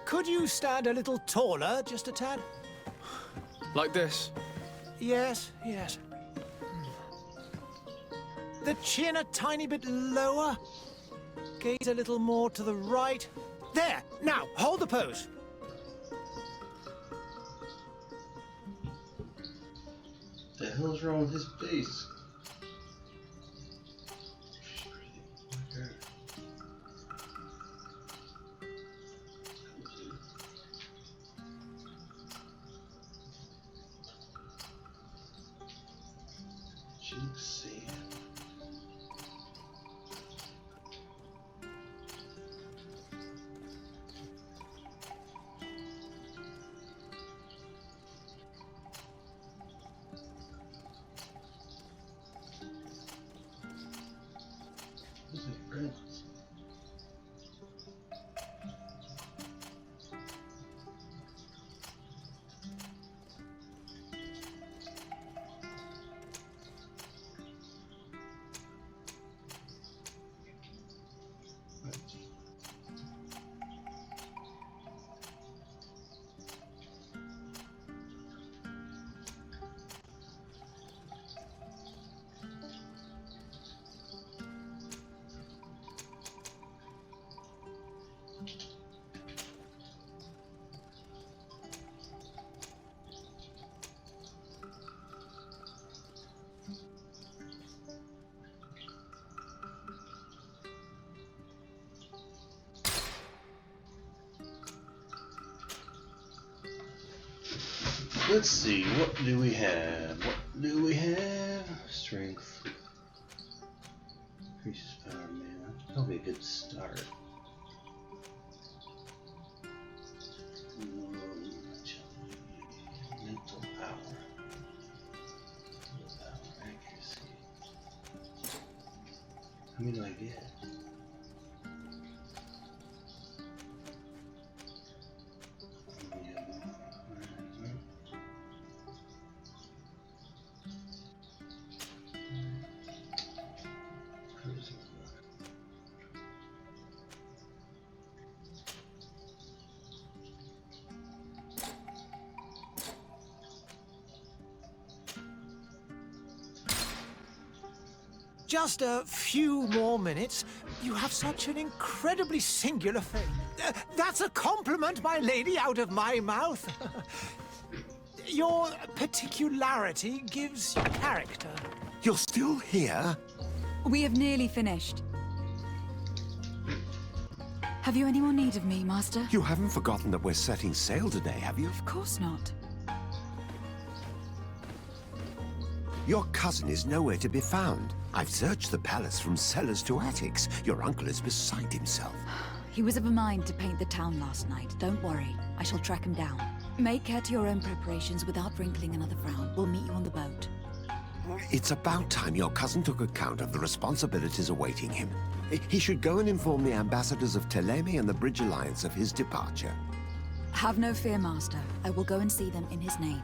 Could you stand a little taller, just a tad? Like this? Yes, yes. The chin a tiny bit lower. Gaze a little more to the right. There! Now, hold the pose. The hell's wrong with his face? Let's see, what do we have? What do we have? Strength. Increases power, man. That'll be a good start. Mental power. Willpower, accuracy. How many do I get? Just a few more minutes. You have such an incredibly singular face. That's a compliment, my lady, out of my mouth. Your particularity gives you character. You're still here? We have nearly finished. Have you any more need of me, Master? You haven't forgotten that we're setting sail today, have you? Of course not. Your cousin is nowhere to be found. I've searched the palace from cellars to attics. Your uncle is beside himself. He was of a mind to paint the town last night. Don't worry. I shall track him down. Make care to your own preparations without wrinkling another frown. We'll meet you on the boat. It's about time your cousin took account of the responsibilities awaiting him. He should go and inform the ambassadors of Telemi and the Bridge Alliance of his departure. Have no fear, Master. I will go and see them in his name.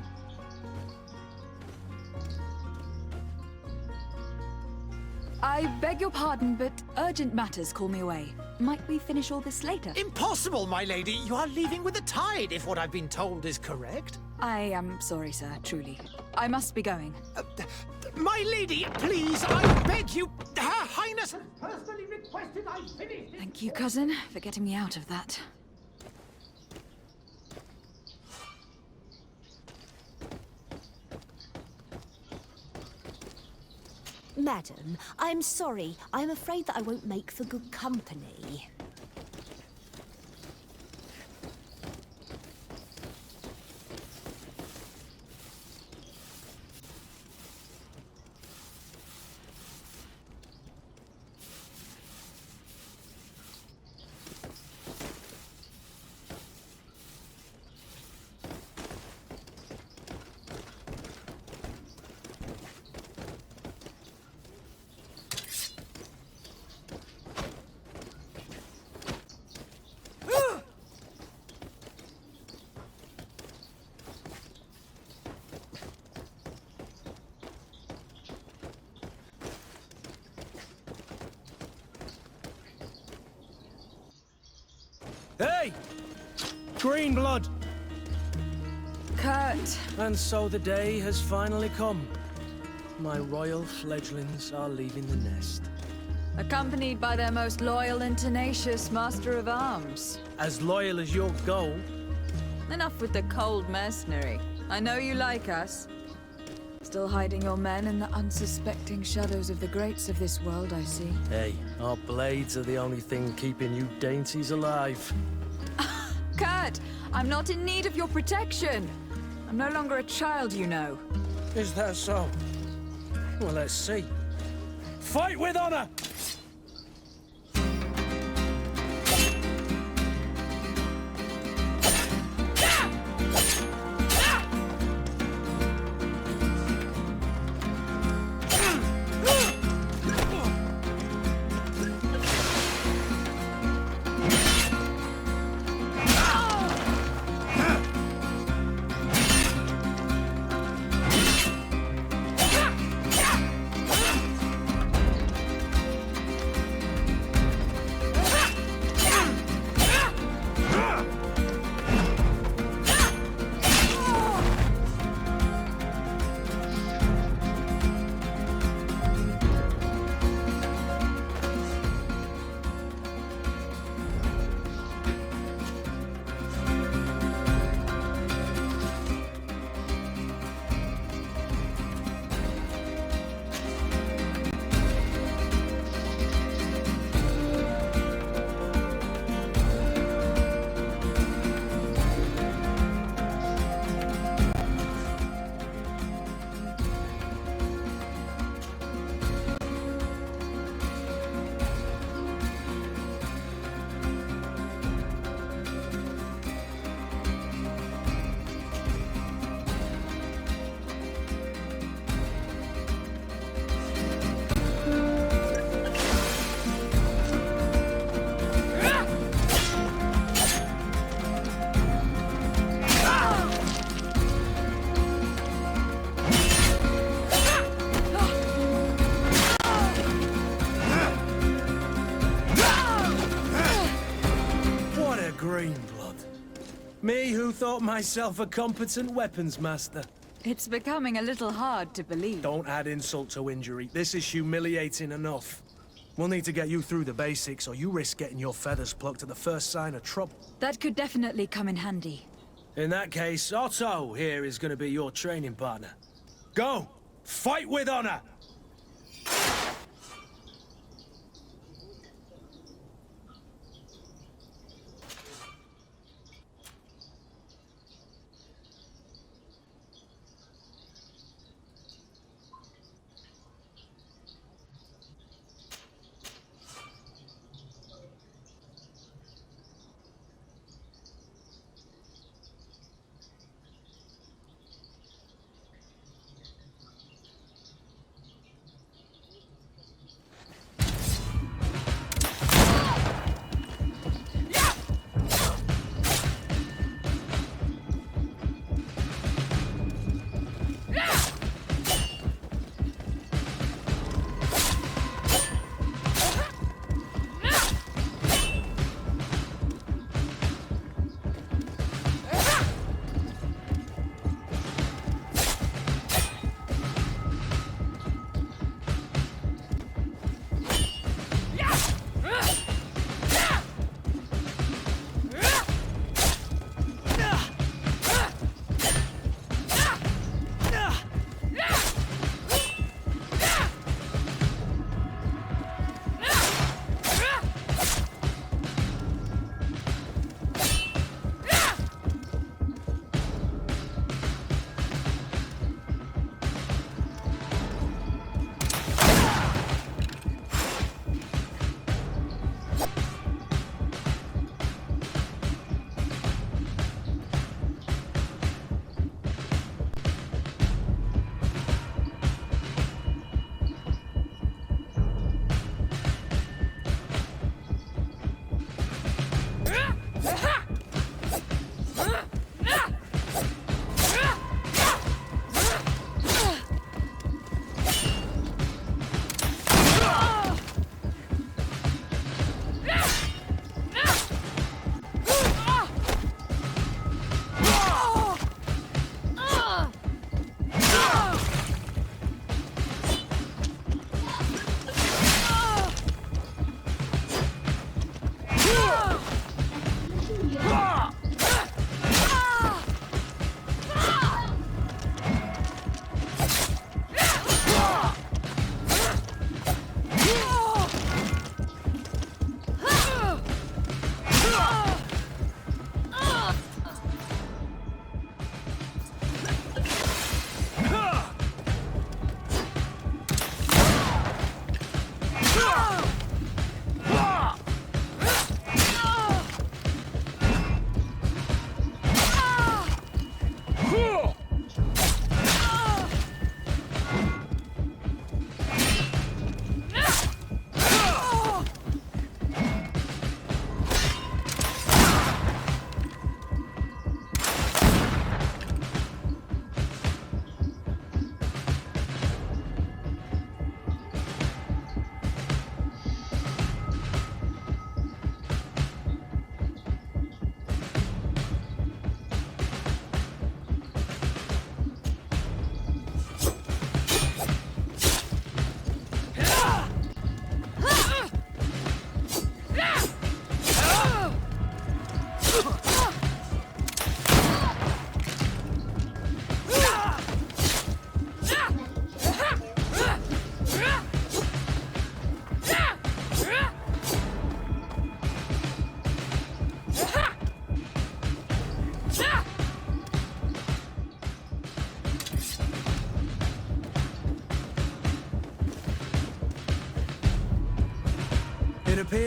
I beg your pardon, but urgent matters call me away. Might we finish all this later? Impossible, my lady. You are leaving with the tide, if what I've been told is correct. I am sorry, sir, truly. I must be going. My lady, please, I beg you. Her Highness has personally requested I finish. Thank you, cousin, for getting me out of that. Madam, I'm sorry. I'm afraid that I won't make for good company. Hey! Green blood! Kurt, And so the day has finally come. My royal fledglings are leaving the nest. accompanied by their most loyal and tenacious master of arms. As loyal as your gold. Enough with the cold mercenary. I know you like us. Still hiding your men in the unsuspecting shadows of the greats of this world, I see. Hey, our blades are the only thing keeping you dainties alive. Kurt, I'm not in need of your protection. I'm no longer a child, you know. Is that so? Well, let's see. Fight with honor! Green blood. Me who thought myself a competent weapons master. It's becoming a little hard to believe. Don't add insult to injury. This is humiliating enough. We'll need to get you through the basics, or you risk getting your feathers plucked at the first sign of trouble. That could definitely come in handy. In that case, Otto here is going to be your training partner. Go! Fight with honor!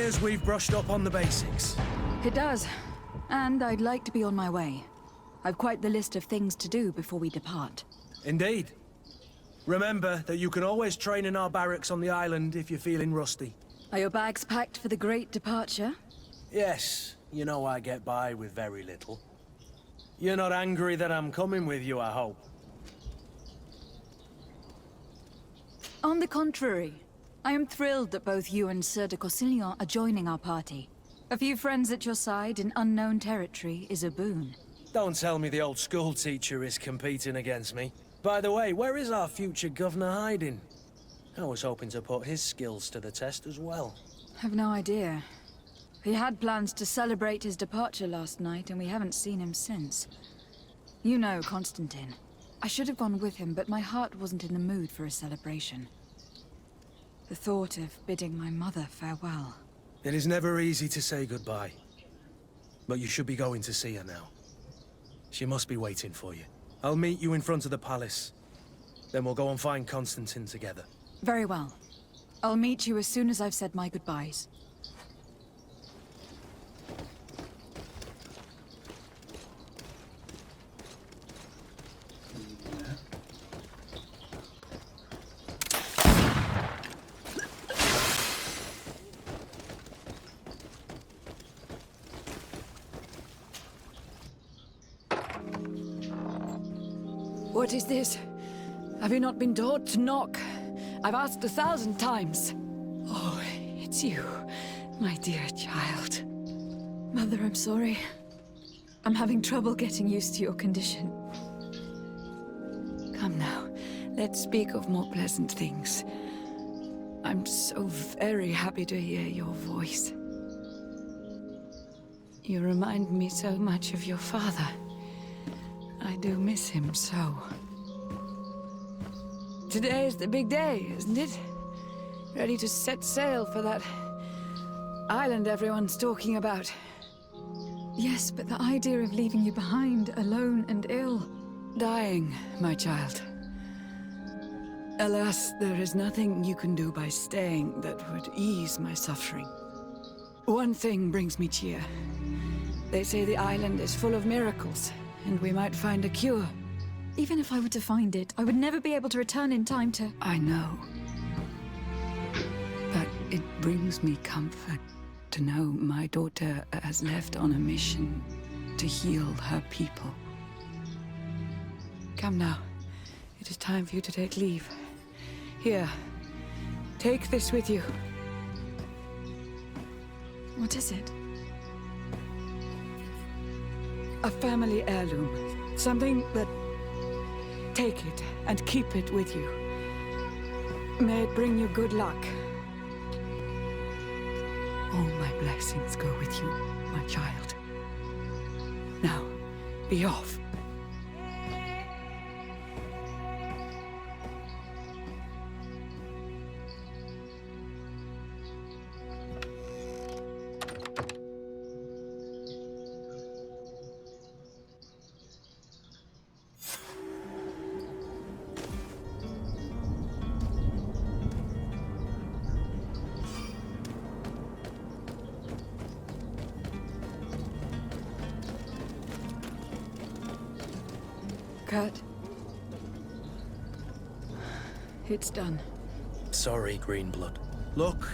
appears we've brushed up on the basics. It does. And I'd like to be on my way. I've quite the list of things to do before we depart. Indeed. Remember that you can always train in our barracks on the island if you're feeling rusty. Are your bags packed for the great departure? Yes, you know I get by with very little. You're not angry that I'm coming with you, I hope. On the contrary, I am thrilled that both you and Sir de Corsillon are joining our party. A few friends at your side in unknown territory is a boon. Don't tell me the old school teacher is competing against me. By the way, where is our future governor hiding? I was hoping to put his skills to the test as well. I've no idea. He had plans to celebrate his departure last night, and we haven't seen him since. You know Constantine. I should have gone with him, but my heart wasn't in the mood for a celebration. The thought of bidding my mother farewell. It is never easy to say goodbye. But you should be going to see her now. She must be waiting for you. I'll meet you in front of the palace. Then we'll go and find Constantine together. Very well. I'll meet you as soon as I've said my goodbyes. What is this? Have you not been taught to knock? I've asked 1,000 times. Oh, it's you, my dear child. Mother, I'm sorry. I'm having trouble getting used to your condition. Come now, let's speak of more pleasant things. I'm so very happy to hear your voice. You remind me so much of your father. I do miss him so. Today is the big day, isn't it? Ready to set sail for that island everyone's talking about. Yes, but the idea of leaving you behind, alone and ill. Dying, my child. Alas, there is nothing you can do by staying that would ease my suffering. One thing brings me cheer. They say the island is full of miracles, and we might find a cure. Even if I were to find it, I would never be able to return in time to... I know. But it brings me comfort to know my daughter has left on a mission to heal her people. Come now. It is time for you to take leave. Here, take this with you. What is it? A family heirloom. Something that... Take it and keep it with you. May it bring you good luck. All my blessings go with you, my child. Now, be off. Kurt. It's done. Sorry, Greenblood. Look,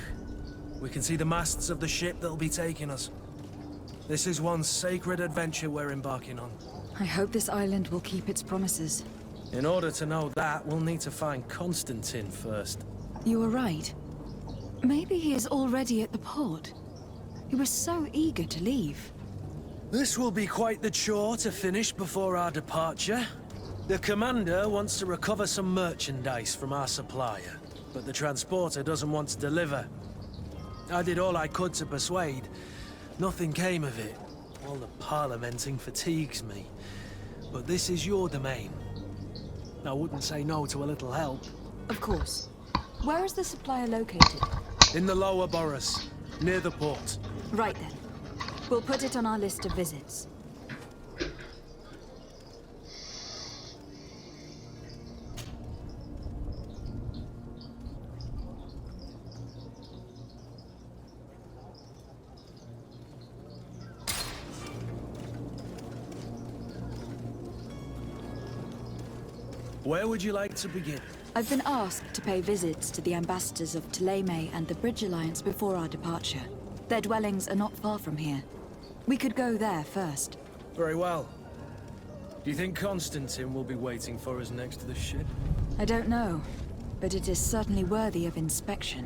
we can see the masts of the ship that'll be taking us. This is one sacred adventure we're embarking on. I hope this island will keep its promises. In order to know that, we'll need to find Constantine first. You were right. Maybe he is already at the port. He was so eager to leave. This will be quite the chore to finish before our departure. The commander wants to recover some merchandise from our supplier, but the transporter doesn't want to deliver. I did all I could to persuade. Nothing came of it. All the parliamenting fatigues me. But this is your domain. I wouldn't say no to a little help. Of course. Where is the supplier located? In the lower boroughs, near the port. Right then. We'll put it on our list of visits. Where would you like to begin? I've been asked to pay visits to the ambassadors of Ptolemy and the Bridge Alliance before our departure. Their dwellings are not far from here. We could go there first. Very well. Do you think Constantine will be waiting for us next to the ship? I don't know, but it is certainly worthy of inspection.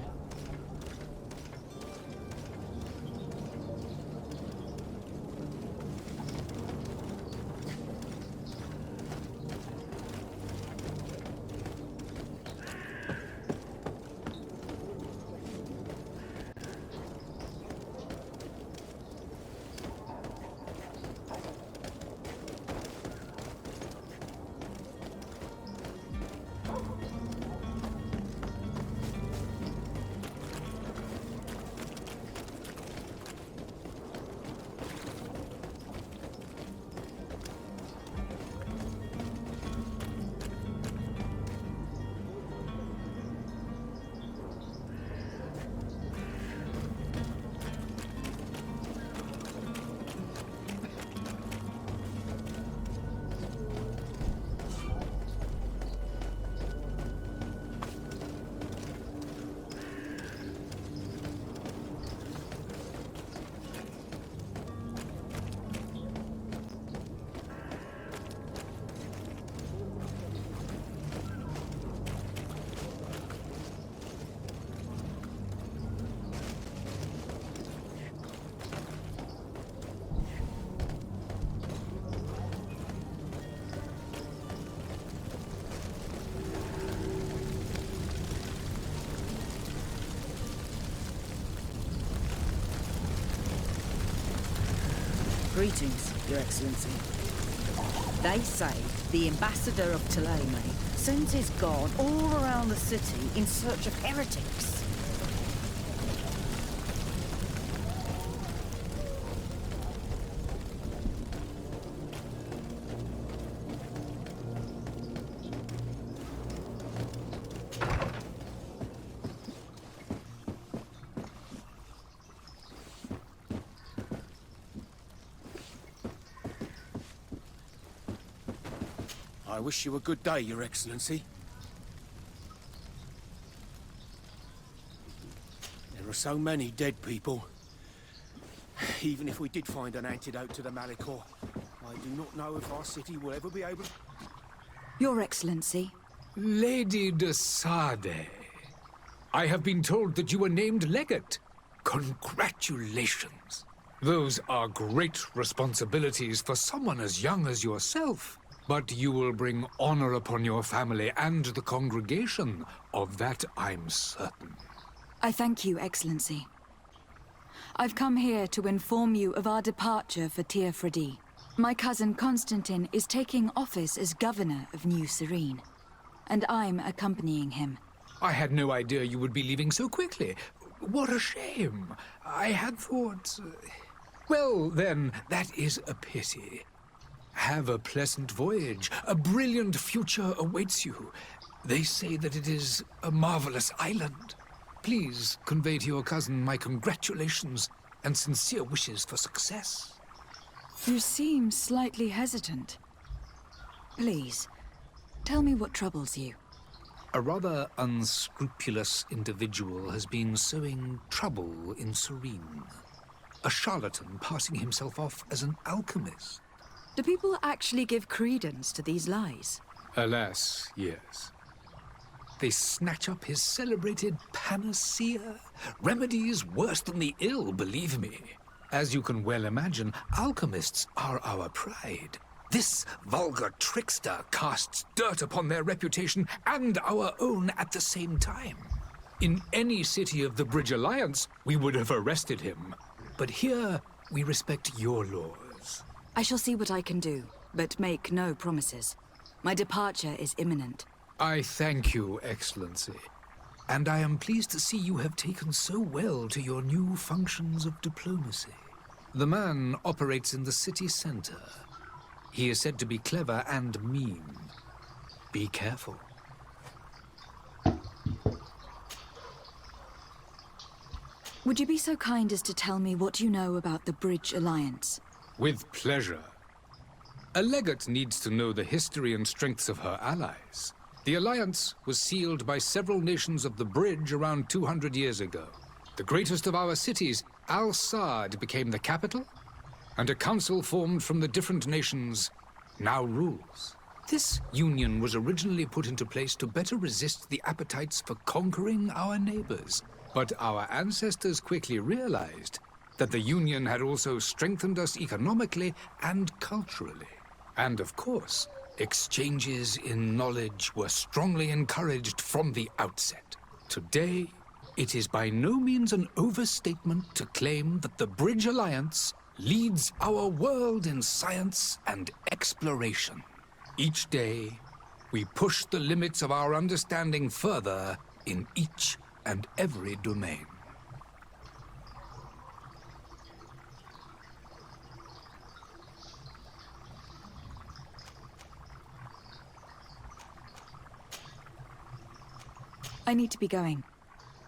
Greetings, Your Excellency. They say the ambassador of Ptolemy sends his guard all around the city in search of heretics. I wish you a good day, Your Excellency. There are so many dead people. Even if we did find an antidote to the Malicor, I do not know if our city will ever be able... Your Excellency. Lady de Sade, I have been told that you were named legate. Congratulations. Those are great responsibilities for someone as young as yourself. But you will bring honor upon your family and the congregation. Of that, I'm certain. I thank you, Excellency. I've come here to inform you of our departure for Teofredi. My cousin Constantine is taking office as governor of New Serene, and I'm accompanying him. I had no idea you would be leaving so quickly. What a shame. I had thought... Well, then, that is a pity. Have a pleasant voyage. A brilliant future awaits you. They say that it is a marvelous island. Please convey to your cousin my congratulations and sincere wishes for success. You seem slightly hesitant. Please, tell me what troubles you. A rather unscrupulous individual has been sowing trouble in Serene. A charlatan passing himself off as an alchemist. Do people actually give credence to these lies? Alas, yes. They snatch up his celebrated panacea. Remedies worse than the ill, believe me. As you can well imagine, alchemists are our pride. This vulgar trickster casts dirt upon their reputation and our own at the same time. In any city of the Bridge Alliance, we would have arrested him. But here, we respect your laws. I shall see what I can do, but make no promises. My departure is imminent. I thank you, Excellency. And I am pleased to see you have taken so well to your new functions of diplomacy. The man operates in the city center. He is said to be clever and mean. Be careful. Would you be so kind as to tell me what you know about the Bridge Alliance? With pleasure. A legate needs to know the history and strengths of her allies. The alliance was sealed by several nations of the Bridge around 200 years ago. The greatest of our cities, Al-Saad, became the capital, and a council formed from the different nations now rules. This union was originally put into place to better resist the appetites for conquering our neighbors. But our ancestors quickly realized that the union had also strengthened us economically and culturally. And of course, exchanges in knowledge were strongly encouraged from the outset. Today, it is by no means an overstatement to claim that the Bridge Alliance leads our world in science and exploration. Each day, we push the limits of our understanding further in each and every domain. I need to be going.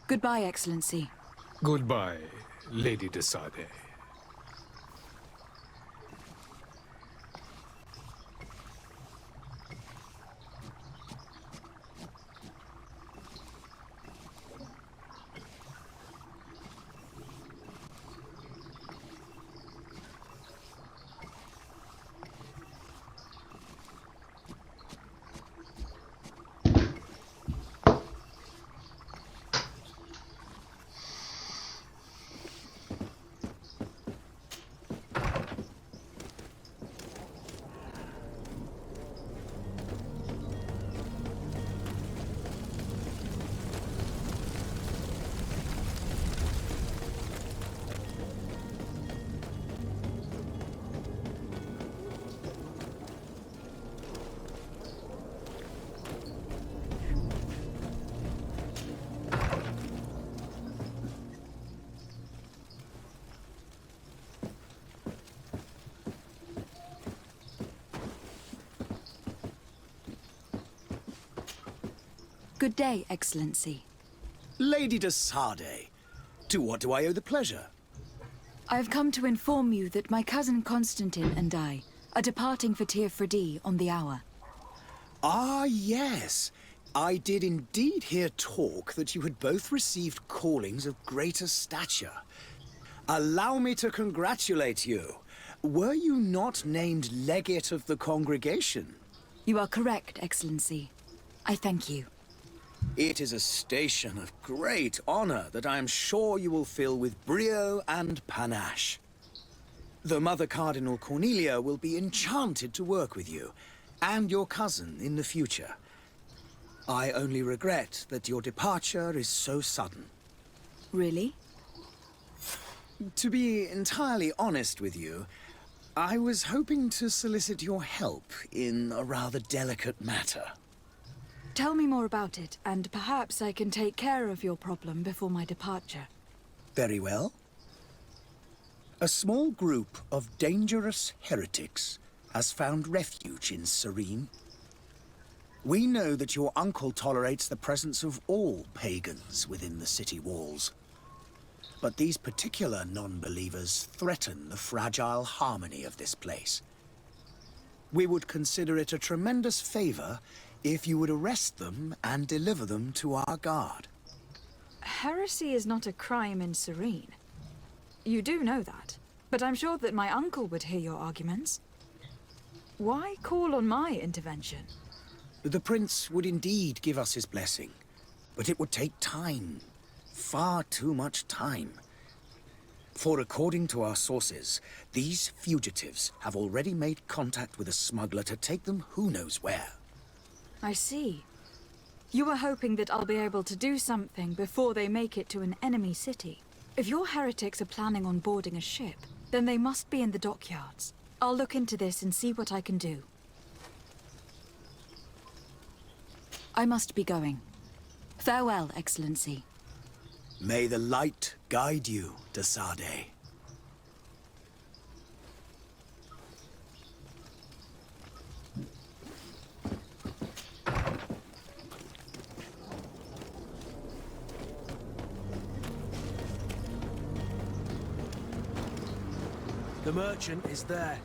Goodbye, Excellency. Goodbye, Lady de Sade. Good day, Excellency. Lady de Sade, to what do I owe the pleasure? I have come to inform you that my cousin Constantine and I are departing for Tir Fredi on the hour. Ah, yes. I did indeed hear talk that you had both received callings of greater stature. Allow me to congratulate you. Were you not named legate of the congregation? You are correct, Excellency. I thank you. It is a station of great honor that I am sure you will fill with brio and panache. The Mother Cardinal Cornelia will be enchanted to work with you, and your cousin in the future. I only regret that your departure is so sudden. Really? To be entirely honest with you, I was hoping to solicit your help in a rather delicate matter. Tell me more about it, and perhaps I can take care of your problem before my departure. Very well. A small group of dangerous heretics has found refuge in Serene. We know that your uncle tolerates the presence of all pagans within the city walls. But these particular non-believers threaten the fragile harmony of this place. We would consider it a tremendous favor if you would arrest them and deliver them to our guard. Heresy is not a crime in Serene. You do know that, but I'm sure that my uncle would hear your arguments. Why call on my intervention? The Prince would indeed give us his blessing, but it would take time. Far too much time. For according to our sources, these fugitives have already made contact with a smuggler to take them who knows where. I see. You were hoping that I'll be able to do something before they make it to an enemy city. If your heretics are planning on boarding a ship, then they must be in the dockyards. I'll look into this and see what I can do. I must be going. Farewell, Excellency. May the light guide you, de Sade. The merchant is there.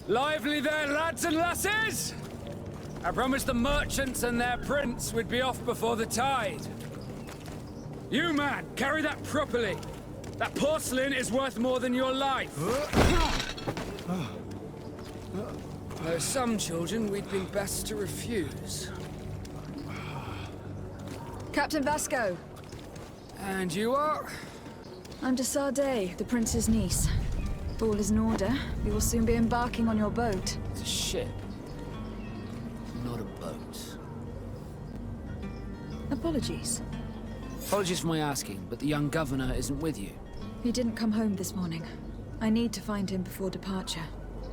Lively there, lads and lasses! I promised the merchants and their prince we'd be off before the tide. You, man, carry that properly. That porcelain is worth more than your life. There are some children we'd be best to refuse. Captain Vasco. And you are? I'm de Sade, the prince's niece. If all is in order, we will soon be embarking on your boat. It's a ship, not a boat. Apologies. Apologies for my asking, but the young governor isn't with you. He didn't come home this morning. I need to find him before departure.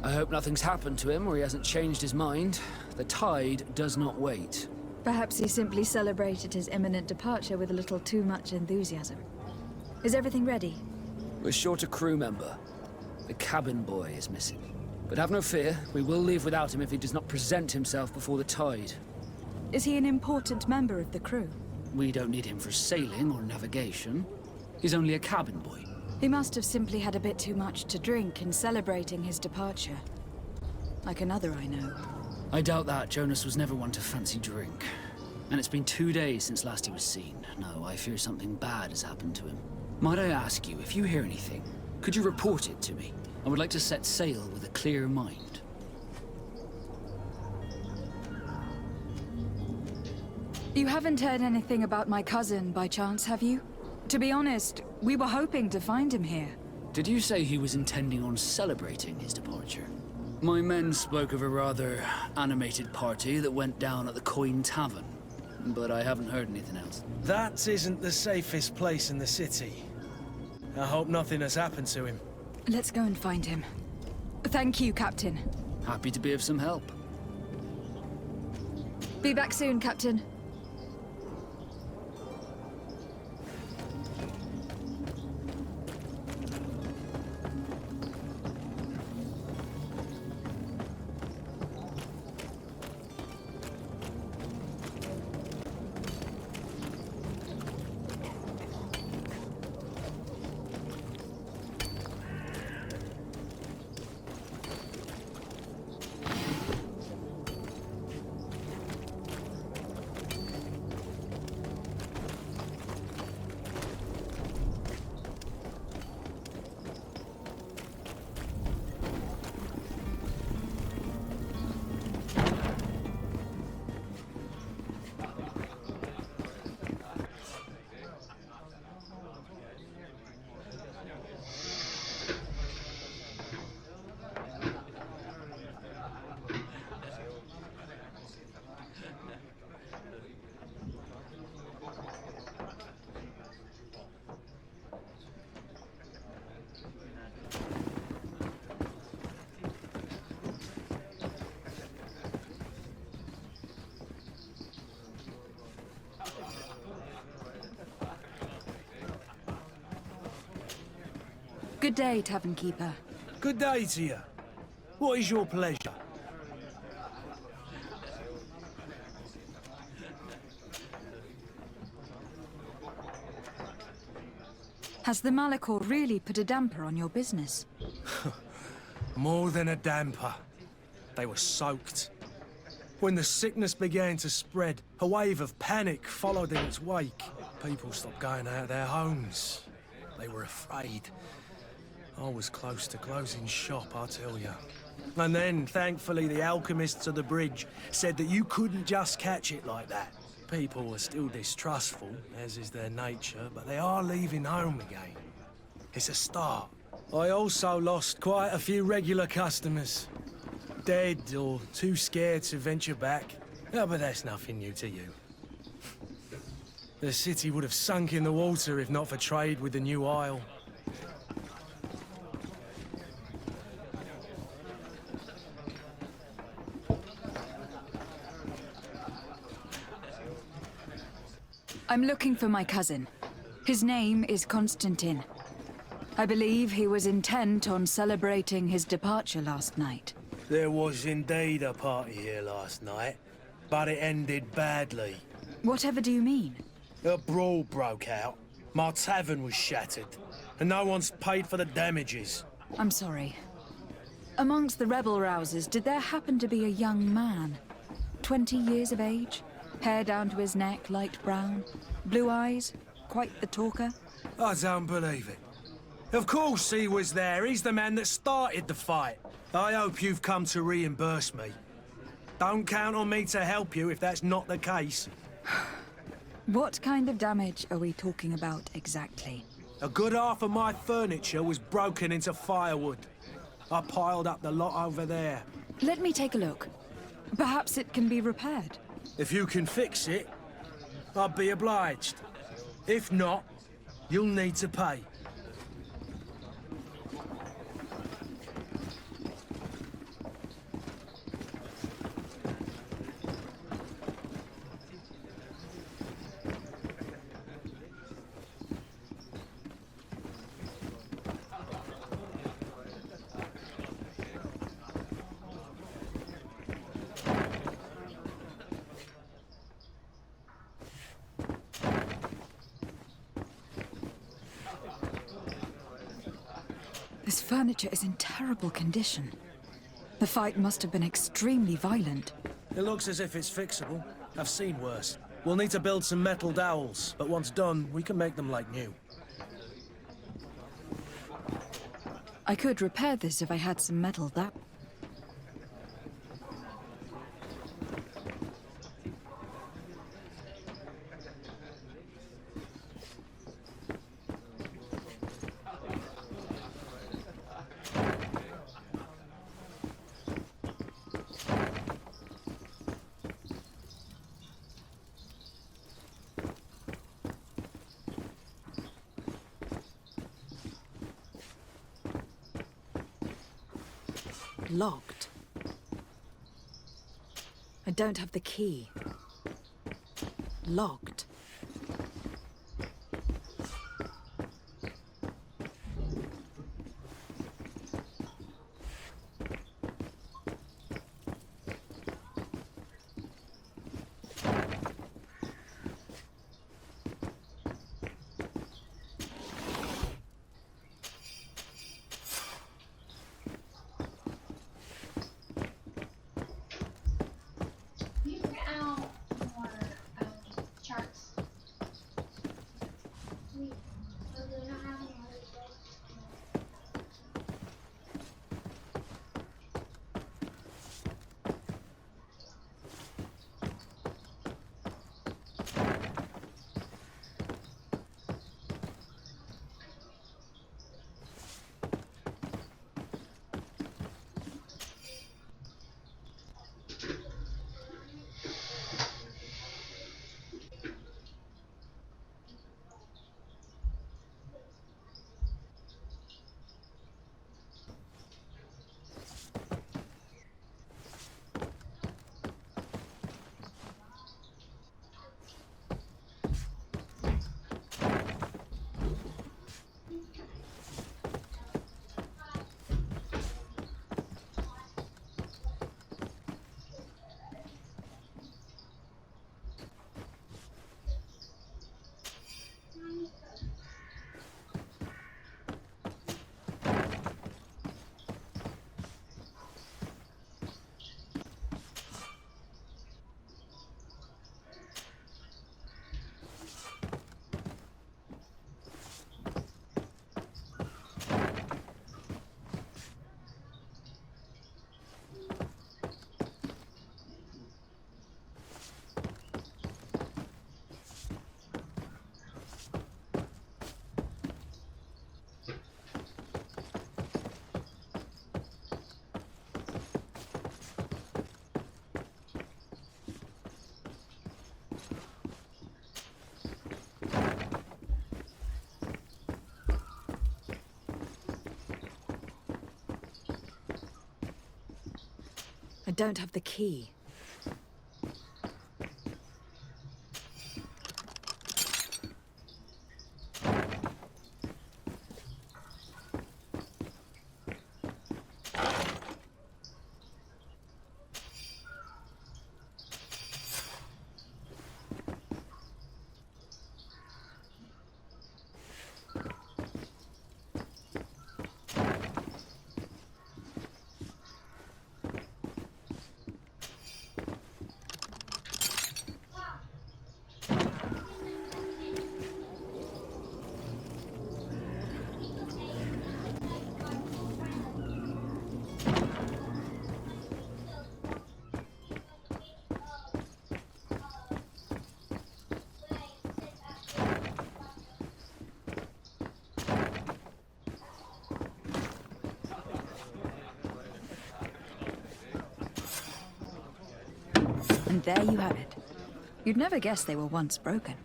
I hope nothing's happened to him or he hasn't changed his mind. The tide does not wait. Perhaps he simply celebrated his imminent departure with a little too much enthusiasm. Is everything ready? We're short a crew member. The cabin boy is missing. But have no fear, we will leave without him if he does not present himself before the tide. Is he an important member of the crew? We don't need him for sailing or navigation. He's only a cabin boy. He must have simply had a bit too much to drink in celebrating his departure. Like another I know. I doubt that. Jonas was never one to fancy drink. And it's been 2 days since last he was seen. No, I fear something bad has happened to him. Might I ask you, if you hear anything, could you report it to me? I would like to set sail with a clear mind. You haven't heard anything about my cousin by chance, have you? To be honest, we were hoping to find him here. Did you say he was intending on celebrating his departure? My men spoke of a rather animated party that went down at the Coin Tavern, but I haven't heard anything else. That isn't the safest place in the city. I hope nothing has happened to him. Let's go and find him. Thank you, Captain. Happy to be of some help. Be back soon, Captain. Good day, Tavern Keeper. Good day to you. What is your pleasure? Has the Malachor really put a damper on your business? More than a damper. They were soaked. When the sickness began to spread, a wave of panic followed in its wake. People stopped going out of their homes. They were afraid. I was close to closing shop, I tell you. And then, thankfully, the alchemists of the bridge said that you couldn't just catch it like that. People were still distrustful, as is their nature, but they are leaving home again. It's a start. I also lost quite a few regular customers. Dead or too scared to venture back. Oh, but that's nothing new to you. The city would have sunk in the water if not for trade with the new isle. I'm looking for my cousin. His name is Constantine. I believe he was intent on celebrating his departure last night. There was indeed a party here last night, but it ended badly. Whatever do you mean? A brawl broke out. My tavern was shattered, and no one's paid for the damages. I'm sorry. Amongst the rebel rousers, did there happen to be a young man? 20 years of age? Hair down to his neck, light brown? Blue eyes? Quite the talker? I don't believe it. Of course he was there. He's the man that started the fight. I hope you've come to reimburse me. Don't count on me to help you if that's not the case. What kind of damage are we talking about exactly? A good half of my furniture was broken into firewood. I piled up the lot over there. Let me take a look. Perhaps it can be repaired. If you can fix it, I'd be obliged. If not, you'll need to pay. This furniture is in terrible condition. The fight must have been extremely violent. It looks as if it's fixable. I've seen worse. We'll need to build some metal dowels, but once done, we can make them like new. I could repair this if I had some metal that... Locked. I don't have the key. Locked. I don't have the key. And there you have it. You'd never guess they were once broken.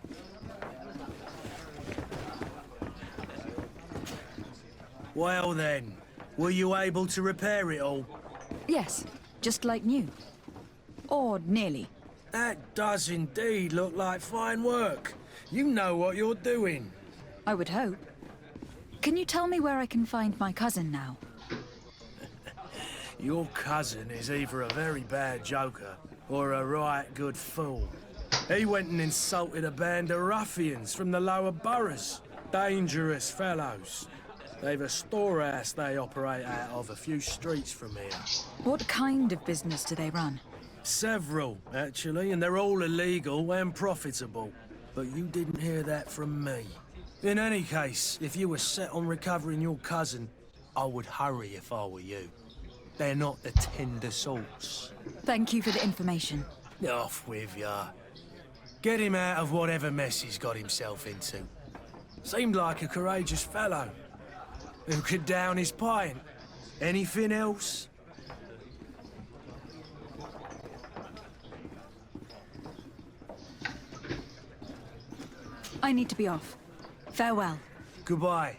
Well then, were you able to repair it all? Yes, just like new. Or nearly. That does indeed look like fine work. You know what you're doing. I would hope. Can you tell me where I can find my cousin now? Your cousin is either a very bad joker or a right good fool. He went and insulted a band of ruffians from the lower boroughs. Dangerous fellows. They've a storehouse they operate out of a few streets from here. What kind of business do they run? Several, actually, and they're all illegal and profitable. But you didn't hear that from me. In any case, if you were set on recovering your cousin, I would hurry if I were you. They're not the tender sorts. Thank you for the information. Off with ya. Get him out of whatever mess he's got himself into. Seemed like a courageous fellow. Who could down his pint? Anything else? I need to be off. Farewell. Goodbye.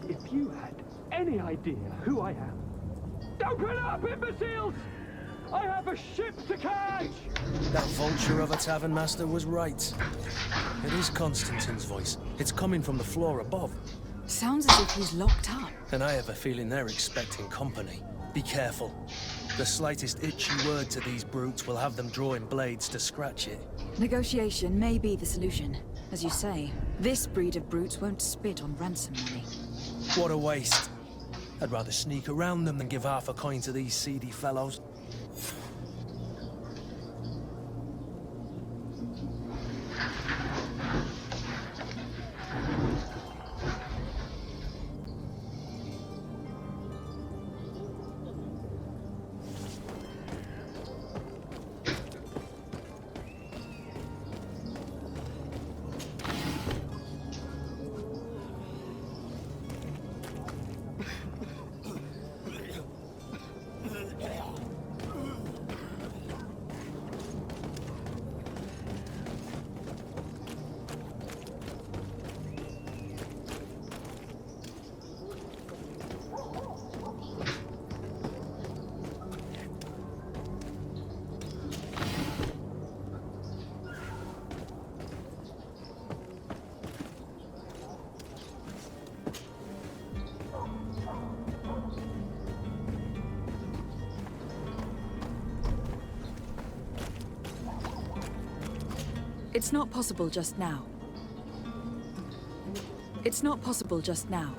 If you had any idea who I am... Open up, imbeciles! I have a ship to catch! That vulture of a tavern master was right. It is Constantine's voice. It's coming from the floor above. Sounds as if he's locked up. And I have a feeling they're expecting company. Be careful. The slightest itchy word to these brutes will have them drawing blades to scratch it. Negotiation may be the solution. As you say, this breed of brutes won't spit on ransom money. What a waste. I'd rather sneak around them than give half a coin to these seedy fellows. It's not possible just now. It's not possible just now.